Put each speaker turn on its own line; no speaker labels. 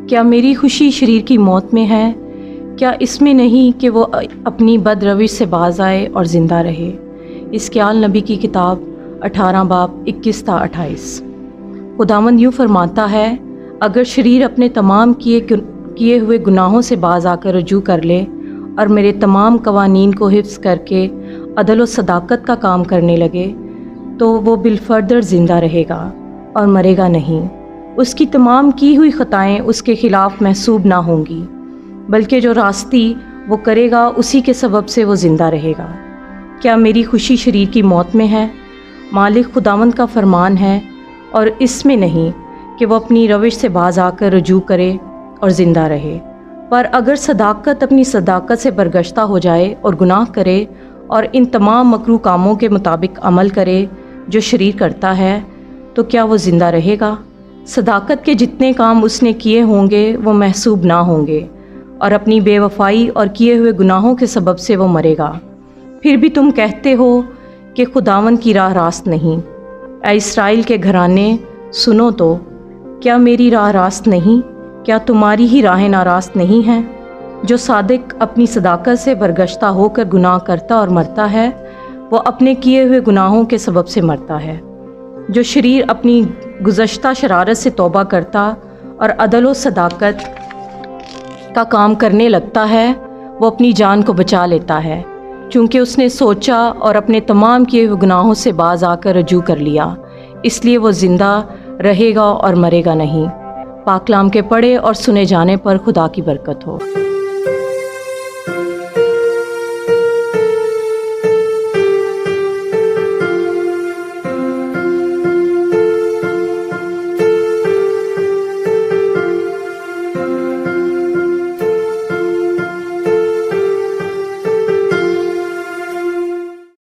کیا میری خوشی شریر کی موت میں ہے؟ کیا اس میں نہیں کہ وہ اپنی بد روش سے باز آئے اور زندہ رہے؟ حزقیال نبی کی کتاب 18 باب 21 تا 28۔ خداوند یوں فرماتا ہے، اگر شریر اپنے تمام کیے ہوئے گناہوں سے باز آ کر رجوع کر لے اور میرے تمام قوانین کو حفظ کر کے عدل و صداقت کا کام کرنے لگے تو وہ بالفردر زندہ رہے گا اور مرے گا نہیں۔ اس کی تمام کی ہوئی خطائیں اس کے خلاف محسوب نہ ہوں گی، بلکہ جو راستی وہ کرے گا اسی کے سبب سے وہ زندہ رہے گا۔ کیا میری خوشی شریر کی موت میں ہے؟ مالک خداوند کا فرمان ہے اور اس میں نہیں کہ وہ اپنی روش سے باز آ کر رجوع کرے اور زندہ رہے۔ پر اگر صداقت اپنی صداقت سے برگشتہ ہو جائے اور گناہ کرے اور ان تمام مکروہ کاموں کے مطابق عمل کرے جو شریر کرتا ہے، تو کیا وہ زندہ رہے گا؟ صداقت کے جتنے کام اس نے کیے ہوں گے وہ محسوب نہ ہوں گے، اور اپنی بے وفائی اور کیے ہوئے گناہوں کے سبب سے وہ مرے گا۔ پھر بھی تم کہتے ہو کہ خداوند کی راہ راست نہیں۔ اے اسرائیل کے گھرانے، سنو تو، کیا میری راہ راست نہیں؟ کیا تمہاری ہی راہیں ناراست نہیں ہیں؟ جو صادق اپنی صداقت سے برگشتہ ہو کر گناہ کرتا اور مرتا ہے، وہ اپنے کیے ہوئے گناہوں کے سبب سے مرتا ہے۔ جو شریر اپنی گزشتہ شرارت سے توبہ کرتا اور عدل و صداقت کا کام کرنے لگتا ہے، وہ اپنی جان کو بچا لیتا ہے، چونکہ اس نے سوچا اور اپنے تمام کیے ہوئے گناہوں سے باز آ کر رجوع کر لیا، اس لیے وہ زندہ رہے گا اور مرے گا نہیں۔ پاک کلام کے پڑھے اور سنے جانے پر خدا کی برکت ہو۔